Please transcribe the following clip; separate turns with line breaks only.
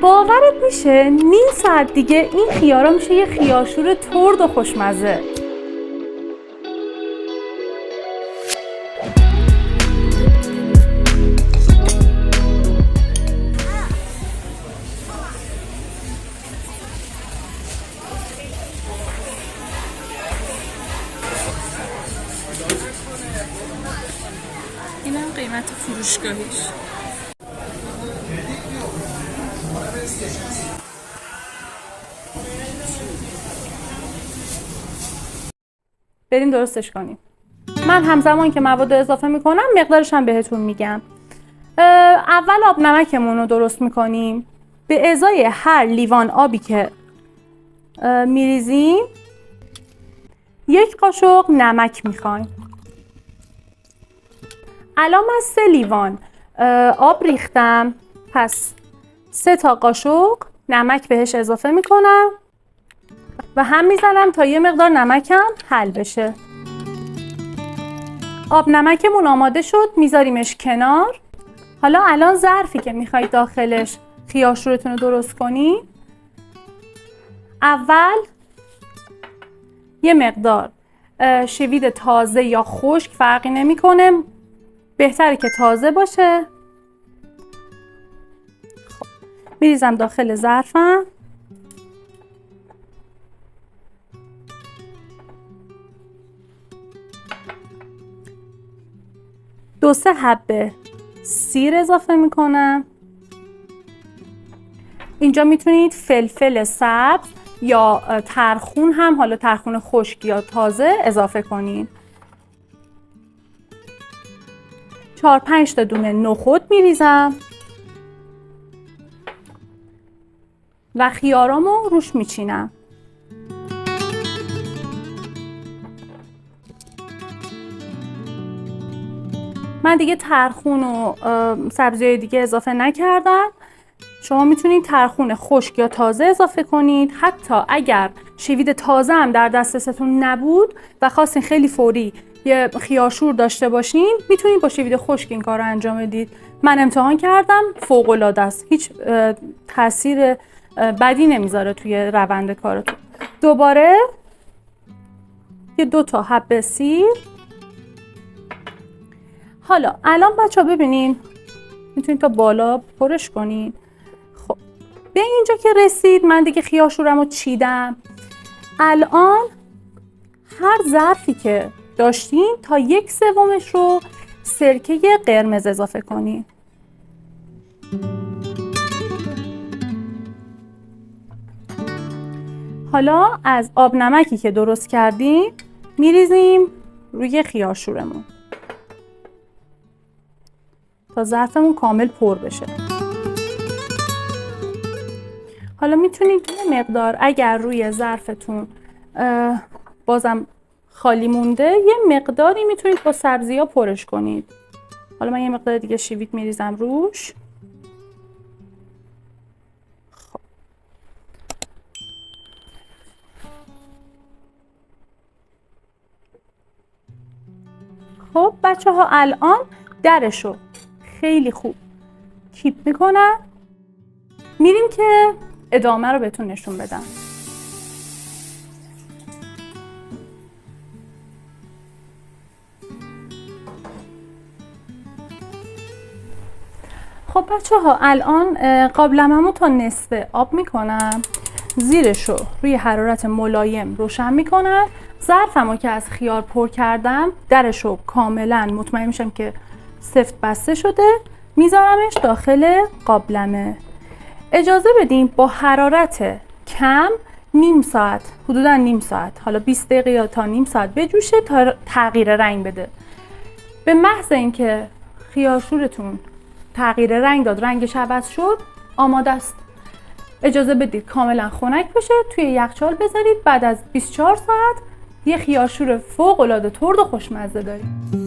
باورت میشه نیم ساعت دیگه این خیارا میشه یه خیارشور ترد و خوشمزه.
اینم قیمت فروشگاهیش.
بریم درستش کنیم. من همزمان که مواد اضافه میکنم مقدارش هم بهتون میگم. اول آب نمکمون رو درست میکنیم. به ازای هر لیوان آبی که میریزیم 1 قاشق نمک میخوایم. الان من 3 لیوان آب ریختم، پس 3 تا قاشق نمک بهش اضافه میکنم و هم میزنم تا یه مقدار نمکم حل بشه. آب نمکمون آماده شد، میذاریمش کنار. حالا الان ظرفی که میخواید داخلش خیارشورتون رو درست کنی، اول یه مقدار شوید تازه یا خشک فرقی نمیکنه، بهتره که تازه باشه. خب میریزم داخل ظرفم. دو سه حبه سیر اضافه میکنم. اینجا میتونید فلفل سبز یا ترخون هم، حالا ترخون خشک یا تازه اضافه کنید. 4-5 تا دونه نخود میریزم و خیارامو روش میچینم. من دیگه ترخون و سبزی‌های دیگه اضافه نکردم. شما میتونید ترخون خشک یا تازه اضافه کنید. حتی اگر شوید تازه هم در دسترستون نبود و خواستین خیلی فوری یه خیارشور داشته باشین، میتونید با شوید خشک این کار رو انجام بدید. من امتحان کردم، فوق‌العاده است. هیچ تاثیر بدی نمیذاره توی روند کارتون. دوباره یه 2 تا حبه سیر. حالا الان بچه‌ها ببینین، میتونید تا بالا پرش کنین. خب به اینجا که رسید من دیگه خیارشورمو چیدم. الان هر ظرفی که داشتین تا 1/3 رو سرکه قرمز اضافه کنین. حالا از آب نمکی که درست کردیم میریزیم روی خیارشورمون تا ظرفمون کامل پر بشه. حالا میتونید یه مقدار اگر روی ظرفتون بازم خالی مونده یه مقداری میتونید با سبزی ها پرش کنید. حالا من یه مقدار دیگه شوید میریزم روش. خب بچه ها الان درشو خیلی خوب کیپ میکنم. میریم که ادامه رو بهتون نشون بدم. خب بچه ها الان قابلمه‌مو تا نصف آب میکنم، زیرشو روی حرارت ملایم روشن میکنم. ظرفمو که از خیار پر کردم درشو کاملا مطمئن میشم که سفت بسته شده، میذارمش داخل قابلمه. اجازه بدیم با حرارت کم نیم ساعت، حدودا نیم ساعت، حالا 20 دقیقه یا تا نیم ساعت بجوشه تا تغییر رنگ بده. به محض اینکه خیارشورتون تغییر رنگ داد، رنگش عوض شد، آماده است. اجازه بدید کاملا خنک بشه، توی یخچال بذارید. بعد از 24 ساعت یه خیارشور فوق العاده ترد و خوشمزه دارید.